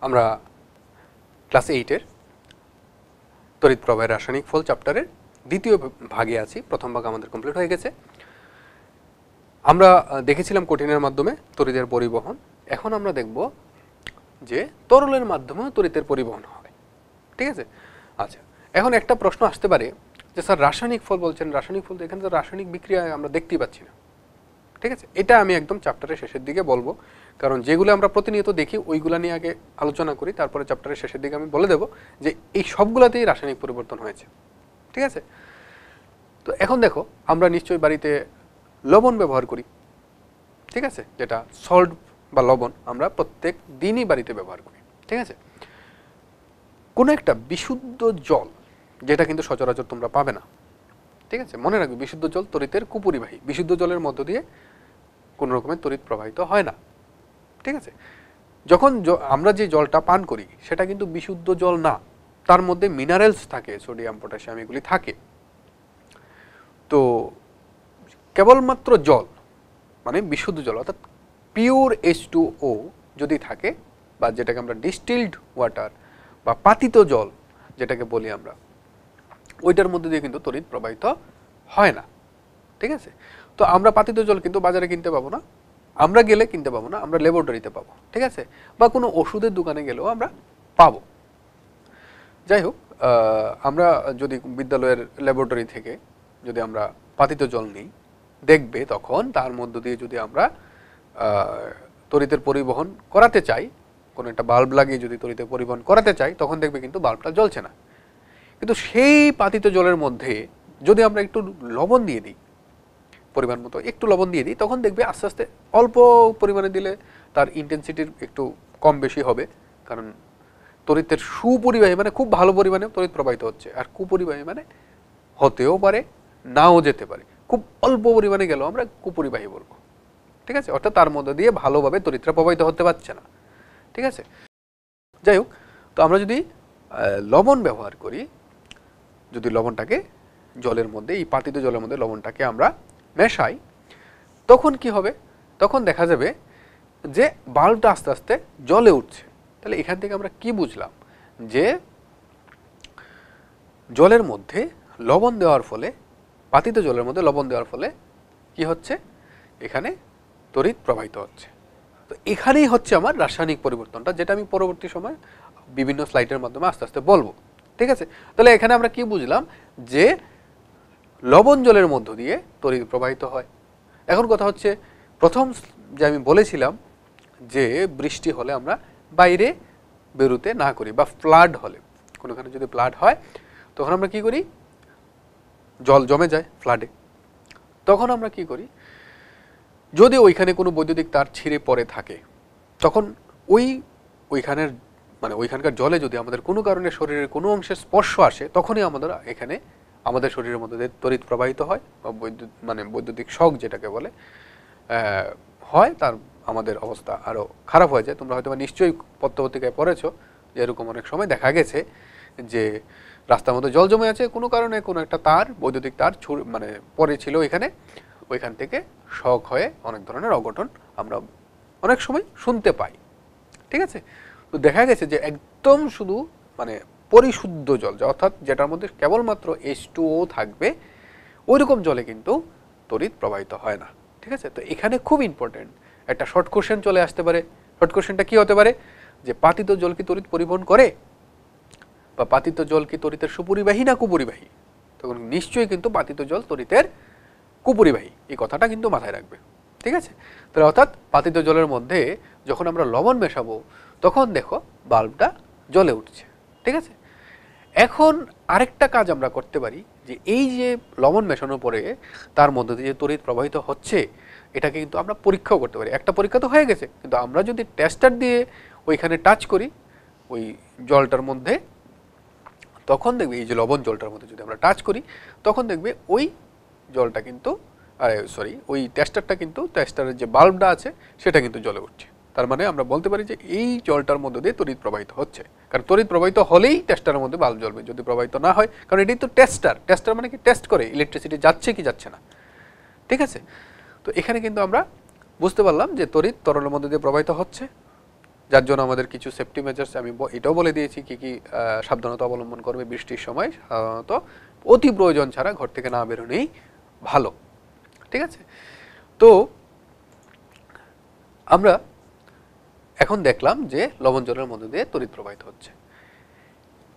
আমরা ক্লাস 8 এর তড়িৎ প্রবাহের রাসায়নিক ফল চ্যাপ্টারের দ্বিতীয় ভাগে আছি। প্রথম ভাগ আমাদের কমপ্লিট হয়ে গেছে। আমরা দেখেছিলাম কঠিনের মাধ্যমে তড়িতের পরিবহন। এখন আমরা দেখব যে তরলের মাধ্যমেও তড়িতের পরিবহন হয়। ঠিক আছে? আচ্ছা, এখন একটা প্রশ্ন আসতে পারে যে স্যার রাসায়নিক ফল বলছেন, রাসায়নিক ফল তো এখানে তো রাসায়নিক বিক্রিয়া আমরা দেখতেই পাচ্ছি না। ঠিক আছে, এটা আমি একদম চ্যাপ্টারের শেষের দিকে বলবো, কারণ যেগুলো আমরা প্রতিনিয়ত দেখি ওইগুলো নিয়ে আগে আলোচনা করি, তারপরে চ্যাপ্টারের শেষের দিকে আমি বলে দেব যে এই সবগুলোতেই রাসায়নিক পরিবর্তন হয়েছে। ঠিক আছে, তো এখন দেখো আমরা নিশ্চয়ই বাড়িতে লবণ ব্যবহার করি। ঠিক আছে, যেটা সল্ট বা লবণ আমরা প্রত্যেক দিনই বাড়িতে ব্যবহার করি। ঠিক আছে, কোনো একটা বিশুদ্ধ জল, যেটা কিন্তু সচরাচর তোমরা পাবে না। ঠিক আছে, মনে রাখবে বিশুদ্ধ জল তড়িতের কুপরিবাহী। বিশুদ্ধ জলের মধ্য দিয়ে কোনো রকমের তড়িৎ প্রবাহিত হয় না। ঠিক আছে, যখন আমরা যে জলটা পান করি সেটা কিন্তু বিশুদ্ধ জল না, তার মধ্যে মিনারেলস থাকে, সোডিয়াম পটাশিয়াম এগুলি থাকে। তো কেবলমাত্র জল মানে বিশুদ্ধ জল অর্থাৎ পিওর H2O যদি থাকে, বা যেটাকে আমরা ডিস্টিলড ওয়াটার বা পাতিত জল যেটাকে বলি আমরা, ওইটার মধ্যে দিয়ে কিন্তু তড়িৎ প্রবাহিত হয় না। ঠিক আছে, তো আমরা পাতিত জল কিন্তু বাজারে কিনতে পাবো না, আমরা গেলে কিনতে পাবো না, আমরা ল্যাবরেটরিতে পাবো। ঠিক আছে, বা কোনো ওষুধের দোকানে গেলেও আমরা পাবো। যাই হোক, আমরা যদি বিদ্যালয়ের ল্যাবরেটরি থেকে যদি আমরা পাতিত জল নিই, দেখবে তখন তার মধ্য দিয়ে যদি আমরা তড়িতের পরিবহন করাতে চাই, কোনো একটা বাল্ব লাগিয়ে যদি তড়িতের পরিবহন করাতে চাই, তখন দেখবে কিন্তু বাল্বটা জ্বলছে না। কিন্তু সেই পাতিত জলের মধ্যে যদি আমরা একটু লবণ দিয়ে দিই, পরিমাণ মতো একটু লবণ দিয়ে দিই, তখন দেখবে আস্তে আস্তে অল্প পরিমাণে দিলে তার ইন্টেন্সিটির একটু কম বেশি হবে, কারণ তড়িতের সুপরিবাহী মানে খুব ভালো পরিমাণে তড়িৎ প্রবাহিত হচ্ছে, আর কুপরিবাহী মানে হতেও পারে নাও যেতে পারে, খুব অল্প পরিমাণে গেলেও আমরা কুপরিবাহী বলবো। ঠিক আছে, অর্থাৎ তার মধ্যে দিয়ে ভালোভাবে তড়িৎটা প্রবাহিত হতে পারছে না। ঠিক আছে, যাই হোক, তো আমরা যদি লবণ ব্যবহার করি, যদি লবণটাকে জলের মধ্যে, এই পাতিত জলের মধ্যে লবণটাকে আমরা মেশাই, তখন কি হবে? তখন দেখা যাবে যে বাল্বটা আস্তে আস্তে জ্বলে উঠছে। তাহলে এখান থেকে আমরা কি বুঝলাম? যে জলের মধ্যে লবণ দেওয়ার ফলে, পাতিত জলের মধ্যে লবণ দেওয়ার ফলে কি হচ্ছে? এখানে তড়িৎ প্রবাহিত হচ্ছে। তো এখানেই হচ্ছে আমার রাসায়নিক পরিবর্তনটা, যেটা আমি পরবর্তী সময় বিভিন্ন স্লাইডের মাধ্যমে আস্তে আস্তে বলবো। ঠিক আছে, তাহলে এখানে আমরা কি বুঝলাম? যে লবণ জলের মধ্য দিয়ে তড়িৎ প্রবাহিত হয়। এখন কথা হচ্ছে, প্রথম যে আমি বলেছিলাম যে বৃষ্টি হলে আমরা বাইরে বেরোতে না করি, বা ফ্লাড হলে, কোনোখানে যদি ফ্লাড হয় তখন আমরা কি করি? জল জমে যায় ফ্লাডে, তখন আমরা কি করি? যদি ওইখানে কোনো বৈদ্যুতিক তার ছিঁড়ে পড়ে থাকে, তখন ওইখানের মানে ওইখানকার জলে যদি আমাদের কোনো কারণে শরীরের কোনো অংশের স্পর্শ আসে, তখনই আমাদের শরীরের মধ্যে দিয়ে তড়িৎ প্রবাহিত হয়, বা বৈদ্যুতিক শক যেটাকে বলে হয়, তার আমাদের অবস্থা আরও খারাপ হয়ে যায়। তোমরা হয়তো নিশ্চয়ই পত্রপত্রিকায় পড়েছো যে এরকম অনেক সময় দেখা গেছে যে রাস্তার মধ্যে জল জমে আছে, কোনো কারণে কোনো একটা তার, বৈদ্যুতিক তার পড়েছিল ওইখান থেকে শক হয়ে অনেক ধরনের অঘটন আমরা অনেক সময় শুনতে পাই। ঠিক আছে, তো দেখা গেছে যে একদম শুধু পরিশুদ্ধ জল, অর্থাৎ যেটার মধ্যে কেবলমাত্র H2O থাকবে, ওইরকম জলে কিন্তু তড়িৎ প্রবাহিত হয় না। ঠিক আছে, তো এখানে খুব ইম্পর্টেন্ট একটা শর্ট কোশ্চেন চলে আসতে পারে। শর্ট কোশ্চেনটা কি হতে পারে? যে পাতিত জল কি তড়িৎ পরিবহন করে, বা পাতিত জল কি তড়িতের সুপরিবাহী না কুপরিবাহী? তখন নিশ্চয়ই কিন্তু পাতিত জল তড়িতের কুপরিবাহী, এই কথাটা কিন্তু মাথায় রাখবে। ঠিক আছে, তাহলে অর্থাৎ পাতিত জলের মধ্যে যখন আমরা লবণ মেশাবো, তখন দেখো বাল্বটা জ্বলে উঠছে। ঠিক আছে, এখন আরেকটা কাজ আমরা করতে পারি, যে এই যে লবণ মেশানোর পরে তার মধ্যে দিয়ে যে তড়িৎ প্রবাহিত হচ্ছে, এটাকে কিন্তু আমরা পরীক্ষাও করতে পারি। একটা পরীক্ষা তো হয়ে গেছে, কিন্তু আমরা যদি টেস্টার দিয়ে ওইখানে টাচ করি ওই জলটার মধ্যে, তখন দেখবে এই যে লবণ জলটার মধ্যে যদি আমরা টাচ করি, তখন দেখবে ওই জলটা কিন্তু ওই টেস্টারটা কিন্তু, টেস্টারের যে বাল্বটা আছে সেটা কিন্তু জ্বলে উঠছে। তার মানে আমরা বলতে পারি যে এই জলটার মধ্যে দিয়ে তড়িৎ প্রবাহিত হচ্ছে, কারণ তড়িৎ প্রবাহিত হলেই টেস্টারের মধ্যে বাল্ব জ্বলবে, যদি প্রবাহিত না হয়, কারণ এটাই তো টেস্টার মানে কি? টেস্ট করে ইলেকট্রিসিটি যাচ্ছে কি যাচ্ছে না। ঠিক আছে, তো এখানে কিন্তু আমরা বুঝতে পারলাম যে তড়িৎ তরলের মধ্যে দিয়ে প্রবাহিত হচ্ছে, যার জন্য আমাদের কিছু সেফটি মেজার্স আমি এটাও বলে দিয়েছি কি কি সাবধানতা অবলম্বন করবে বৃষ্টির সময়। সাধারণত অতি প্রয়োজন ছাড়া ঘর থেকে না বেরোনোই ভালো, ঠিক আছে। তো আমরা এখন দেখলাম যে লবণ জলের মধ্যে দিয়ে তড়িৎ প্রবাহিত হচ্ছে।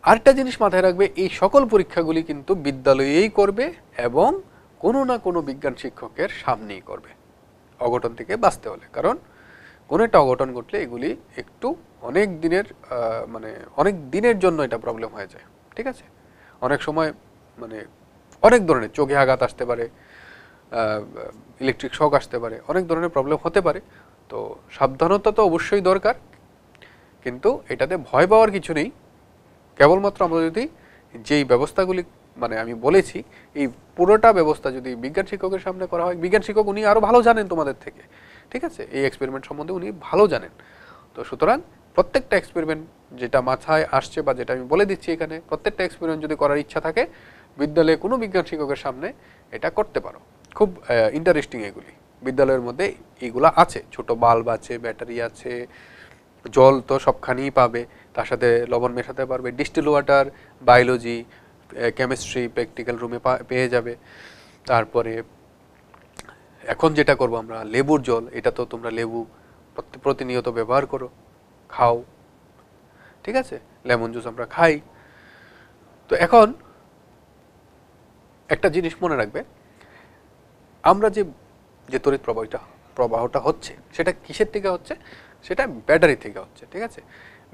আরেকটা জিনিস মাথায় রাখবে, এই সকল পরীক্ষাগুলি কিন্তু বিদ্যালয়েই করবে এবং কোনো না কোনো বিজ্ঞান শিক্ষকের সামনেই করবে অঘটন থেকে বাঁচতে হলে। কারণ কোনো একটা অঘটন ঘটলে এগুলি একটু অনেক দিনের মানে অনেক দিনের জন্য এটা প্রবলেম হয়ে যায়, ঠিক আছে। অনেক সময় মানে অনেক ধরনের চোখে আঘাত আসতে পারে, ইলেকট্রিক শক আসতে পারে, অনেক ধরনের প্রবলেম হতে পারে। তো সাবধানতা তো অবশ্যই দরকার, কিন্তু এটাতে ভয় পাওয়ার কিছু নেই। কেবলমাত্র আমরা যদি যেই ব্যবস্থাগুলি মানে আমি বলেছি এই পুরোটা ব্যবস্থা যদি বিজ্ঞান শিক্ষকের সামনে করা হয়, বিজ্ঞান শিক্ষক উনি আরও ভালো জানেন তোমাদের থেকে, ঠিক আছে, এই এক্সপেরিমেন্ট সম্বন্ধে উনি ভালো জানেন। তো সুতরাং প্রত্যেকটা এক্সপেরিমেন্ট যেটা মাথায় আসছে বা যেটা আমি বলে দিচ্ছি এখানে, প্রত্যেকটা এক্সপেরিমেন্ট যদি করার ইচ্ছা থাকে বিদ্যালয়ে কোনো বিজ্ঞান শিক্ষকের সামনে এটা করতে পারো। খুব ইন্টারেস্টিং এগুলি, বিদ্যালয়ের মধ্যে এইগুলা আছে, ছোট বাল্ব আছে, ব্যাটারি আছে, জল তো সবখানেই পাবে, তার সাথে লবণ মেশাতে পারবে, distil water, biology, chemistry practical রুমে পেয়ে যাবে। তারপরে এখন যেটা করব আমরা লেবুর জল, এটা তো তোমরা লেবু প্রতিনিয়ত ব্যবহার করো, খাও, ঠিক আছে, লেমন জুস আমরা খাই। তো এখন একটা জিনিস মনে রাখবে, আমরা যে যে তড়িৎ প্রবাহটা হচ্ছে সেটা কিসের থেকে হচ্ছে, সেটা ব্যাটারি থেকে হচ্ছে, ঠিক আছে।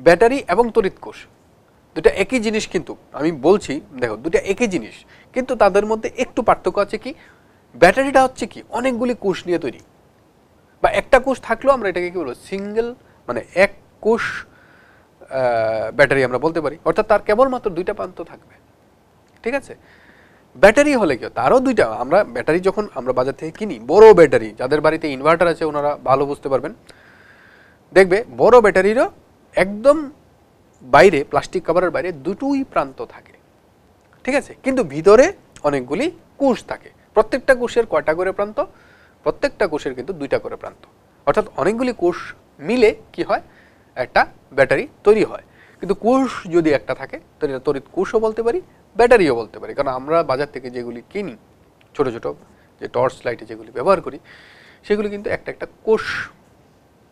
ব্যাটারি এবং তড়িৎ কোষ দুটা একই জিনিস, কিন্তু আমি বলছি দেখো দুটা একই জিনিস, কিন্তু তাদের মধ্যে একটু পার্থক্য আছে। কি, ব্যাটারিটা হচ্ছে কি অনেকগুলি কোষ নিয়ে তৈরি, বা একটা কোষ থাকলেও আমরা এটাকে কি বলবো সিঙ্গেল, মানে এক কোষ ব্যাটারি আমরা বলতে পারি, অর্থাৎ তার কেবলমাত্র দুইটা প্রান্ত থাকবে, ঠিক আছে। ব্যাটারি হলে কি, তারও দুইটা। আমরা ব্যাটারি যখন আমরা বাজার থেকে কিনি, বড় ব্যাটারি, যাদের বাড়িতে ইনভার্টার আছে ওনারা ভালো বুঝতে পারবেন, দেখবে বড় ব্যাটারিরও একদম বাইরে প্লাস্টিক কভারের বাইরে দুটোই প্রান্ত থাকে, ঠিক আছে, কিন্তু ভিতরে অনেকগুলি কোষ থাকে। প্রত্যেকটা কোষের কয়টা করে প্রান্ত, প্রত্যেকটা কোষের কিন্তু দুইটা করে প্রান্ত, অর্থাৎ অনেকগুলি কোষ মিলে কি হয় একটা ব্যাটারি তৈরি হয়। কিন্তু কোষ যদি একটা থাকে তাহলে তড়িৎ কোষও বলতে পারি, ব্যাটারিও বলতে পারি। কারণ আমরা বাজার থেকে যেগুলি কিনি, ছোট ছোট যে টর্চ লাইটে যেগুলি ব্যবহার করি, সেগুলি কিন্তু একটা একটা কোষ,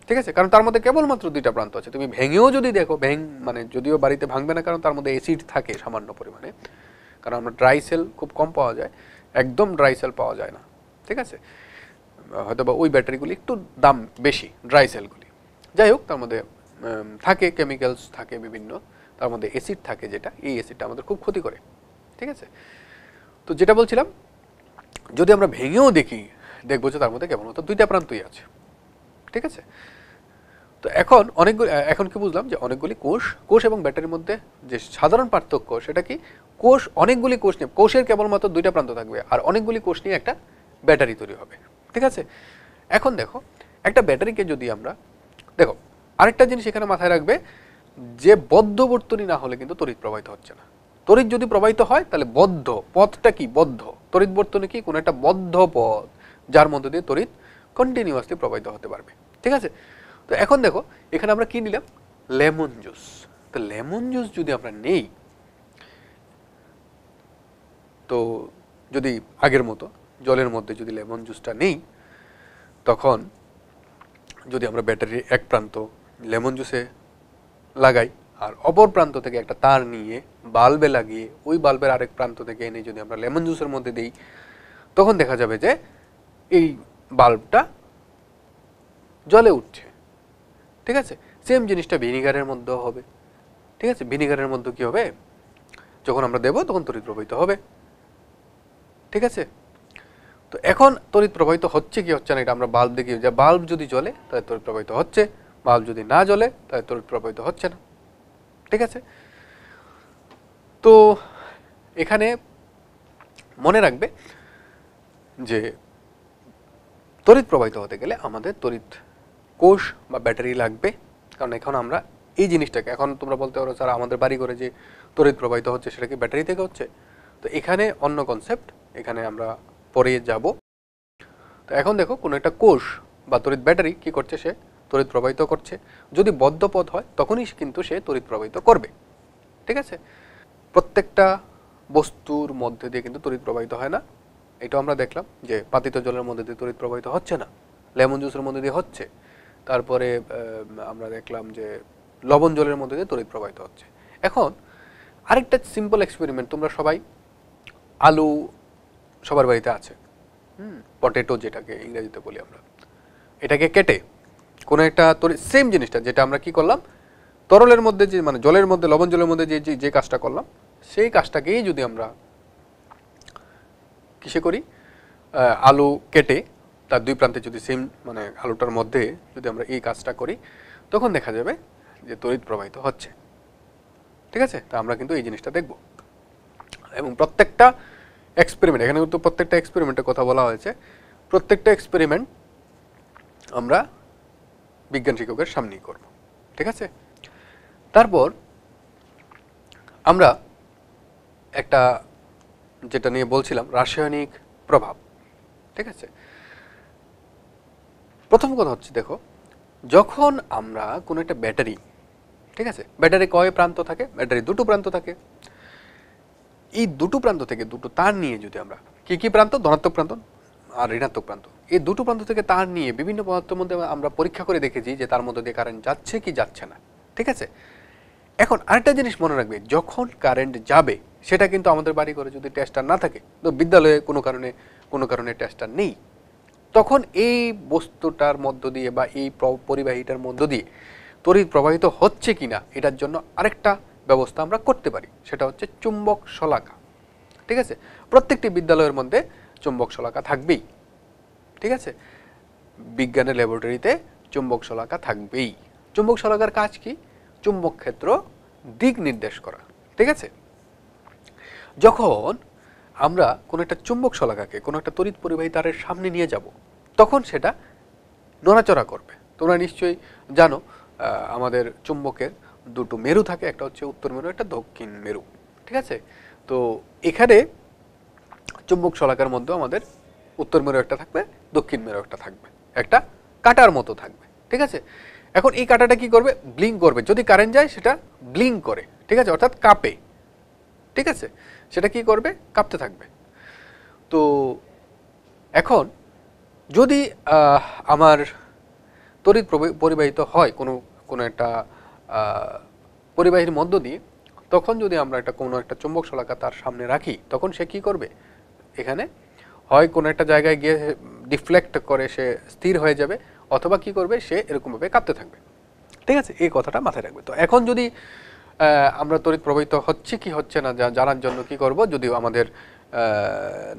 ঠিক আছে, কারণ তার মধ্যে কেবলমাত্র দুইটা প্রান্ত আছে। তুমি ভেঙেও যদি দেখো, মানে যদিও বাড়িতে ভাঙবে না, কারণ তার মধ্যে অ্যাসিড থাকে সামান্য পরিমাণে, কারণ আমরা ড্রাই সেল খুব কম পাওয়া যায়, একদম ড্রাই সেল পাওয়া যায় না, ঠিক আছে, হয়তো বা ওই ব্যাটারিগুলি একটু দাম বেশি, ড্রাই সেলগুলি। যাই হোক, তার মধ্যে থাকে কেমিক্যালস থাকে বিভিন্ন, তার মধ্যে অ্যাসিড থাকে, যেটা এই অ্যাসিডটা আমাদের খুব ক্ষতি করে, ঠিক আছে। তো যেটা বলছিলাম, যদি আমরা ভেঙেও দেখি, দেখবো যে তার মধ্যে কেবলমাত্র দুইটা প্রান্তই আছে, ঠিক আছে। তো এখন কি বুঝলাম যে অনেকগুলি কোষ এবং ব্যাটারির মধ্যে যে সাধারণ পার্থক্য সেটা কি, কোষ অনেকগুলি কোষ নিয়ে, কোষের কেবলমাত্র দুইটা প্রান্ত থাকবে, আর অনেকগুলি কোষ নিয়ে একটা ব্যাটারি তৈরি হবে, ঠিক আছে। এখন দেখো, একটা ব্যাটারিকে যদি আমরা দেখো, আরেকটা জিনিস এখানে মাথায় রাখবে, যে বদ্ধ বর্তনী না হলে কিন্তু তড়িৎ প্রবাহিত হচ্ছে না। তড়িৎ যদি প্রবাহিত হয় তাহলে বদ্ধ, পথটা কি বদ্ধ, তড়িৎ বর্তনী কি কোনো একটা বদ্ধ পথ যার মধ্যে দিয়ে তড়িৎ কন্টিনিউয়াসলি প্রবাহিত হতে পারবে, ঠিক আছে। তো এখন দেখো, এখানে আমরা কি নিলাম, লেমন জুস। তো লেমন জুস যদি আমরা নেই, তো যদি আগের মতো জলের মধ্যে যদি লেমন জুসটা নেই, তখন যদি আমরা ব্যাটারির এক প্রান্ত লেমন জুসে লাগাই আর অপর প্রান্ত থেকে একটা তার নিয়ে বাল্বে লাগিয়ে ওই বাল্বের আরেক প্রান্ত থেকে এনে যদি আমরা লেমন জুসের মধ্যে দিই, তখন দেখা যাবে যে এই বাল্বটা জ্বলে উঠছে, ঠিক আছে। সেম জিনিসটা ভিনিগারের মধ্যেও হবে, ঠিক আছে। ভিনিগারের মধ্যে কি হবে, যখন আমরা দেবো তখন তড়িৎ প্রবাহিত হবে, ঠিক আছে। তো এখন তড়িৎ প্রবাহিত হচ্ছে কি হচ্ছে না এটা আমরা বাল্ব দেখি, যে বাল্ব যদি জ্বলে তাহলে তড়িৎ প্রবাহিত হচ্ছে, বাল্ব যদি না জ্বলে তাহলে তড়িৎ প্রবাহিত হচ্ছে না, ঠিক আছে। তো এখানে মনে রাখবে যে তড়িৎ প্রবাহিত হতে গেলে আমাদের তড়িৎ কোষ বা ব্যাটারি লাগবে। কারণ এখন আমরা এই জিনিসটাকে, এখন তোমরা বলতে পারো স্যার আমাদের বাড়ি করে যে তড়িৎ প্রবাহিত হচ্ছে সেটা কি ব্যাটারি থেকে হচ্ছে, তো এখানে অন্য কনসেপ্ট, এখানে আমরা পরে যাব। তো এখন দেখো, কোনো একটা কোষ বা তড়িৎ ব্যাটারি কি করছে, সে তড়িৎ প্রবাহিত করছে। যদি বদ্ধ পথ হয় তখনই কিন্তু সে তড়িৎ প্রবাহিত করবে। ঠিক আছে, প্রত্যেকটা বস্তুর মধ্যে দিয়ে কিন্তু তড়িৎ প্রবাহিত হয় না। এটা আমরা দেখলাম যে পাতিত জলের মধ্যে দিয়ে তড়িৎ প্রবাহিত হচ্ছে না, লেমন জুসের মধ্যে দিয়ে হচ্ছে। তারপরে আমরা দেখলাম যে লবণ জলের মধ্যে দিয়ে তড়িৎ প্রবাহিত হচ্ছে। এখন আরেকটা সিম্পল এক্সপেরিমেন্ট, তোমরা সবাই আলু সবার বাড়িতে আছে, পটেটো যেটাকে ইংরেজিতে বলি আমরা, এটাকে কেটে কোনো একটা সেম জিনিসটা যেটা আমরা কি করলাম, তরলের মধ্যে যে মানে জলের মধ্যে লবণ জলের মধ্যে যে যে কাজটা করলাম সেই কাজটাকেই যদি আমরা কিসে করি, আলু কেটে তার দুই প্রান্তে যদি সেম মানে আলুটার মধ্যে যদি আমরা এই কাজটা করি তখন দেখা যাবে যে তড়িৎ প্রবাহিত হচ্ছে। ঠিক আছে, তা আমরা কিন্তু এই জিনিসটা দেখব। এবং প্রত্যেকটা এক্সপেরিমেন্ট, এখানে কিন্তু প্রত্যেকটা এক্সপেরিমেন্টের কথা বলা হয়েছে, প্রত্যেকটা এক্সপেরিমেন্ট আমরা বিজ্ঞান শিক্ষকের সামনেই করব। ঠিক আছে, তারপর আমরা একটা যেটা নিয়ে বলছিলাম রাসায়নিক প্রভাব। ঠিক আছে, প্রথম কথা হচ্ছে দেখো, যখন আমরা কোনো একটা ব্যাটারি, ঠিক আছে, ব্যাটারি কয় প্রান্ত থাকে, ব্যাটারি দুটো প্রান্ত থাকে, এই দুটো প্রান্ত থেকে দুটো তার নিয়ে যদি আমরা কি প্রান্ত, ধনাত্মক প্রান্ত আর ঋণাত্মক প্রান্ত, এই দুটো প্রান্ত থেকে তার নিয়ে বিভিন্ন পদার্থের মধ্যে আমরা পরীক্ষা করে দেখেছি যে তার মধ্যে দিয়ে কারেন্ট যাচ্ছে কি যাচ্ছে না। ঠিক আছে, এখন আরেকটা জিনিস মনে রাখবে, যখন কারেন্ট যাবে সেটা কিন্তু আমাদের বাড়ি ঘরে যদি টেস্টার না থাকে, তো বিদ্যালয়ে কোনো কারণে টেস্টার নেই, তখন এই বস্তুটার মধ্য দিয়ে বা এই পরিবাহীটার মধ্য দিয়ে তড়িৎ প্রবাহিত হচ্ছে কিনা এটার জন্য আরেকটা ব্যবস্থা আমরা করতে পারি, সেটা হচ্ছে চুম্বক শলাকা। ঠিক আছে, প্রত্যেকটি বিদ্যালয়ের মধ্যে চুম্বক শলাকা থাকবেই। ঠিক আছে, বিজ্ঞানের ল্যাবরেটরিতে চুম্বক শলাকা থাকবেই। চুম্বক শলাকার কাজ কি, চুম্বক ক্ষেত্র দিক নির্দেশ করা। ঠিক আছে, যখন আমরা কোনো একটা চুম্বক শলাকাকে কোনো একটা তড়িৎ পরিবাহী তারের সামনে নিয়ে যাব তখন সেটা নড়াচড়া করবে। তোমরা নিশ্চয়ই জানো আমাদের চুম্বকের দুটো মেরু থাকে, একটা হচ্ছে উত্তর মেরু, একটা দক্ষিণ মেরু। ঠিক আছে, তো এখানে চুম্বক শলাকার মধ্যে আমাদের উত্তর মেরু একটা থাকবে, দক্ষিণ মেরু একটা থাকবে, একটা কাটার মতো থাকবে। ঠিক আছে, এখন এই কাটাটা কি করবে, ব্লিঙ্ক করবে, যদি কারেন্ট যায় সেটা ব্লিঙ্ক করে। ঠিক আছে, অর্থাৎ কাঁপে। ঠিক আছে, সেটা কি করবে, কাঁপতে থাকবে। তো এখন যদি আমার তড়িৎ পরিবাহিত হয় কোনো একটা পরিবাহীর মধ্য দিয়ে, তখন যদি আমরা কোনো একটা চুম্বক শলাকা তার সামনে রাখি তখন সে কি করবে, এখানে হয় কোনো একটা জায়গায় গিয়ে ডিফ্লেক্ট করে সে স্থির হয়ে যাবে, অথবা কি করবে, সে এরকমভাবে কাঁপতে থাকবে। ঠিক আছে, এই কথাটা মাথায় রাখবে। তো এখন যদি আমরা তড়িৎ প্রবাহিত হচ্ছে কি হচ্ছে না জানার জন্য কি করব, যদি আমাদের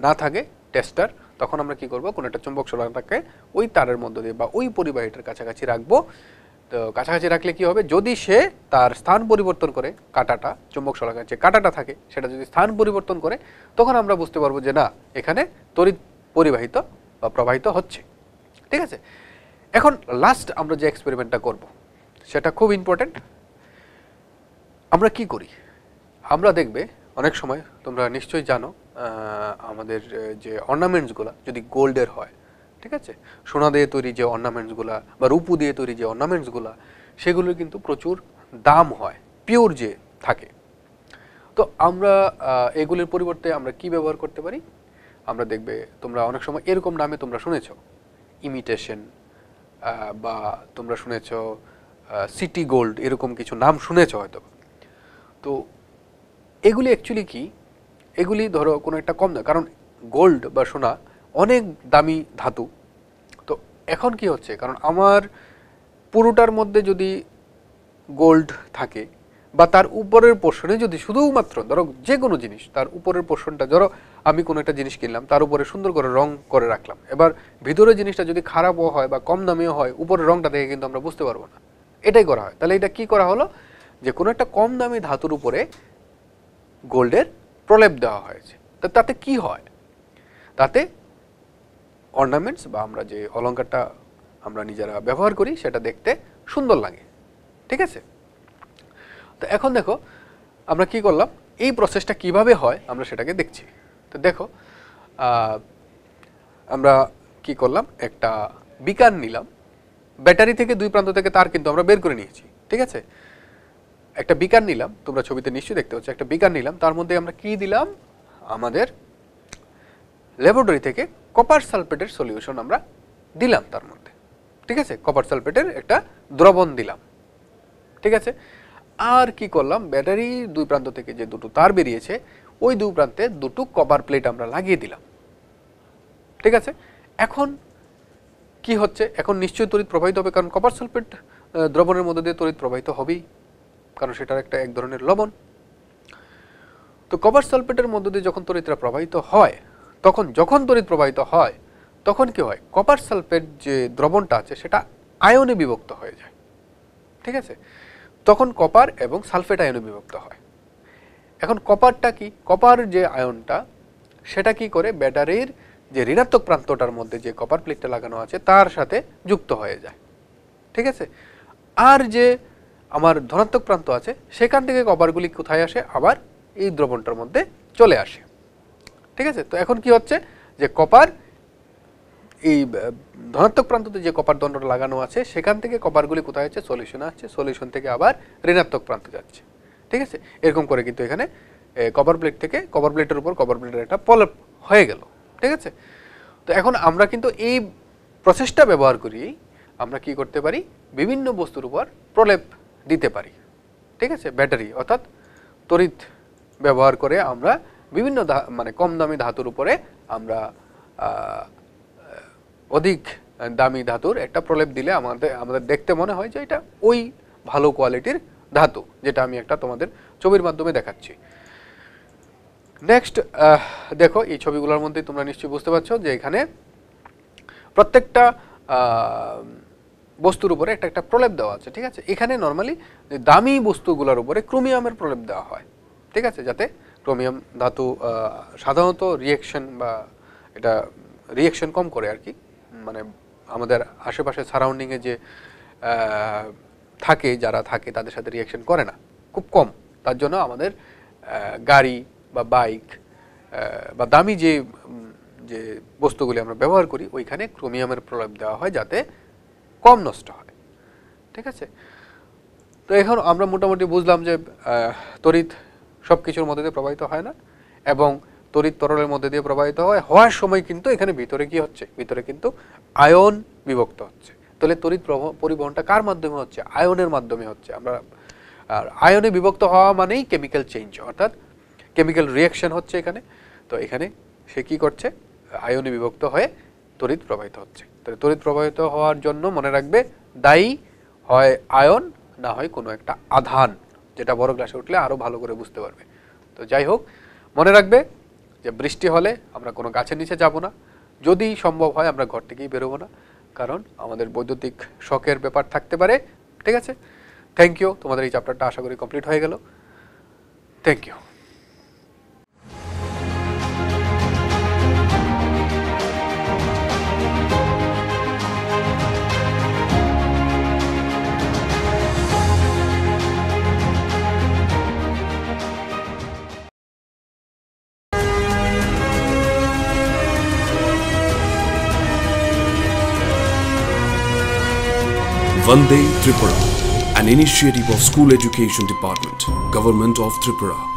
না থাকে টেস্টার, তখন আমরা কি করব, কোনো একটা চুম্বক শলাকাকে ওই তারের মধ্য দিয়ে বা ওই পরিবাহীটার কাছাকাছি রাখবো। তো কাছাকাছি রাখলে কি হবে, যদি সে তার স্থান পরিবর্তন করে, কাঁটাটা চুম্বক শলাকার যে কাঁটাটা থাকে সেটা যদি স্থান পরিবর্তন করে, তখন আমরা বুঝতে পারবো যে না, এখানে তড়িৎ পরিবাহিত বা প্রবাহিত হচ্ছে। ঠিক আছে, এখন লাস্ট আমরা যে এক্সপেরিমেন্টটা করব সেটা খুব ইম্পর্টেন্ট। আমরা কি করি, আমরা দেখবে অনেক সময় তোমরা নিশ্চয়ই জানো আমাদের যে অর্নামেন্টসগুলো যদি গোল্ডের হয়, ঠিক আছে, সোনা দিয়ে তৈরি যে অর্নামেন্টসগুলো বা রূপু দিয়ে তৈরি যে অর্নামেন্টসগুলো, সেগুলোর কিন্তু প্রচুর দাম হয়, পিওর যে থাকে। তো আমরা এগুলির পরিবর্তে আমরা কি ব্যবহার করতে পারি, আমরা দেখবে তোমরা অনেক সময় এরকম নামে তোমরা শুনেছ, ইমিটেশন, বা তোমরা শুনেছ সিটি গোল্ড, এরকম কিছু নাম শুনেছ হয়তো। তো এগুলি অ্যাকচুয়ালি কি, এগুলি ধরো কোনো একটা কম দাম, কারণ গোল্ড বা সোনা অনেক দামি ধাতু। তো এখন কি হচ্ছে, কারণ আমার পুরোটার মধ্যে যদি গোল্ড থাকে বা তার উপরের পোর্শনে যদি শুধুমাত্র ধরো যে কোনো জিনিস তার উপরের পোর্শনটা, ধরো আমি কোনো একটা জিনিস কিনলাম, তার উপরে সুন্দর করে রং করে রাখলাম, এবার ভিতরের জিনিসটা যদি খারাপও হয় বা কম দামিও হয়, উপরের রংটা দেখে কিন্তু আমরা বুঝতে পারবো না, এটাই করা হয়। তাহলে এটা কি করা হলো, যে কোনো একটা কম দামি ধাতুর উপরে গোল্ডের প্রলেপ দেওয়া হয়েছে। তো তাতে কি হয়, তাতে অর্নামেন্টস বা আমরা যে অলংকারটা আমরা নিজেরা ব্যবহার করি সেটা দেখতে সুন্দর লাগে। ঠিক আছে, তো এখন দেখো আমরা কি করলাম, এই প্রসেসটা কিভাবে হয় আমরা সেটাকে দেখছি। তো দেখো আমরা কি করলাম, একটা বিকার নিলাম, ব্যাটারি থেকে দুই প্রান্ত থেকে তার কিন্তু আমরা বের করে নিয়েছি, ঠিক আছে। একটা বিকার নিলাম, তোমরা ছবিতে নিশ্চয়ই দেখতে পাচ্ছ, একটা বিকার নিলাম, তার মধ্যে আমরা কি দিলাম, আমাদের ল্যাবরেটরি থেকে কপার সালফেটের সলিউশন আমরা দিলাম তার মধ্যে, ঠিক আছে। কপার সালফেটের একটা দ্রবণ দিলাম, ঠিক আছে। আর কি করলাম, ব্যাটারি দুই প্রান্ত থেকে যে দুটো তার বেরিয়েছে ওই দুই প্রান্তে দুটো কপার প্লেট আমরা লাগিয়ে দিলাম, ঠিক আছে। এখন কি হচ্ছে, এখন নিশ্চয়ই তড়িৎ প্রবাহিত হবে, কারণ কপার সালফেট দ্রবণের মধ্যে দিয়ে তড়িৎ প্রবাহিত হবেই, কারণ সেটার একটা এক ধরনের লবণ। তো কপার সালফেটের মধ্যে দিয়ে যখন তড়িৎটা প্রবাহিত হয়, যখন তড়িৎ প্রবাহিত হয় তখন কি হয়, কপার সালফেট যে দ্রবণটা আছে সেটা আয়নে বিভক্ত হয়ে যায়, ঠিক আছে। তখন কপার এবং সালফেট আয়নে বিভক্ত হয়। এখন কপারটা কি, কপার যে আয়নটা সেটা কি করে, ব্যাটারির যে ঋণাত্মক প্রান্তটার মধ্যে যে কপার প্লেটটা লাগানো আছে তার সাথে যুক্ত হয়ে যায়, ঠিক আছে। আর যে আমার ধনাত্মক প্রান্ত আছে সেখান থেকে কপারগুলি কোথায় আসে, আবার এই দ্রবণটার মধ্যে চলে আসে, ঠিক আছে। তো এখন কি হচ্ছে যে কপার এই ধনাত্মক প্রান্ততে যে কপার দণ্ডটা লাগানো আছে সেখান থেকে কপারগুলি কোথায় যাচ্ছে, সলিউশনে আসছে, সলিউশন থেকে আবার ঋণাত্মক প্রান্তে যাচ্ছে, ঠিক আছে। এরকম করে কিন্তু এখানে কপার প্লেট থেকে কপার প্লেটের উপর কপার প্লেটের একটা প্রলেপ হয়ে গেল, ঠিক আছে। তো এখন আমরা কিন্তু এই প্রসেসটা ব্যবহার করি, আমরা কি করতে পারি, বিভিন্ন বস্তুর উপর প্রলেপ দিতে পারি, ঠিক আছে। ব্যাটারি অর্থাৎ তড়িৎ ব্যবহার করে আমরা বিভিন্ন মানে কম দামি ধাতুর উপরে আমরা অধিক দামি ধাতুর একটা প্রলেপ দিলে আমাদের দেখতে মনে হয় যে এটা ওই ভালো কোয়ালিটির ধাতু, যেটা আমি একটা তোমাদের ছবির মাধ্যমে দেখাচ্ছি। নেক্সট দেখো, এই ছবিগুলোর মধ্যে তোমরা নিশ্চয়ই বুঝতে পারছো যে এখানে প্রত্যেকটা বস্তুর উপরে একটা একটা প্রলেপ দেওয়া আছে, ঠিক আছে। এখানে নর্মালি দামি বস্তুগুলোর উপরে ক্রোমিয়ামের প্রলেপ দেওয়া হয়, ঠিক আছে, যাতে ক্রোমিয়াম ধাতু সাধারণত রিয়েকশন বা এটা রিয়েকশন কম করে আর কি, মানে আমাদের আশেপাশে সারাউন্ডিংয়ে যে থাকে যারা থাকে তাদের সাথে রিয়েকশন করে না, খুব কম। তার জন্য আমাদের গাড়ি বা বাইক বা দামি যে যে বস্তুগুলি আমরা ব্যবহার করি ওইখানে ক্রোমিয়ামের প্রলেপ দেওয়া হয় যাতে কম নষ্ট হয়, ঠিক আছে। তো এখন আমরা মোটামুটি বুঝলাম যে তড়িৎ সব কিছুর মধ্যে দিয়ে প্রবাহিত হয় না, এবং তড়িৎ তরলের মধ্যে দিয়ে প্রবাহিত হয়, হওয়ার সময় কিন্তু এখানে ভিতরে কি হচ্ছে, ভিতরে কিন্তু আয়ন বিভক্ত হচ্ছে। তাহলে তড়িৎ পরিবহনটা কার মাধ্যমে হচ্ছে, আয়নের মাধ্যমে হচ্ছে। আমরা আর আয়নে বিভক্ত হওয়া মানেই কেমিক্যাল চেঞ্জ, অর্থাৎ কেমিক্যাল রিয়াকশন হচ্ছে এখানে। তো এখানে সে কি করছে, আয়নে বিভক্ত হয়ে তড়িৎ প্রবাহিত হচ্ছে। তাহলে তড়িৎ প্রবাহিত হওয়ার জন্য মনে রাখবে দায়ী হয় আয়ন, না হয় কোনো একটা আধান, যেটা বড় ক্লাসে উঠলে আরো ভালো করে বুঝতে পারবে। তো যাই হোক, মনে রাখবে যে বৃষ্টি হলে আমরা কোনো গাছের নিচে যাব না, যদি সম্ভব হয় আমরা ঘর থেকেই বেরোবো না, কারণ আমাদের বৈদ্যুতিক শকের ব্যাপার থাকতে পারে, ঠিক আছে। থ্যাংক ইউ, তোমাদের এই চ্যাপ্টারটা আশা করি কমপ্লিট হয়ে গেল। Thank you. Vande Tripura, an initiative of School Education Department, Government of Tripura.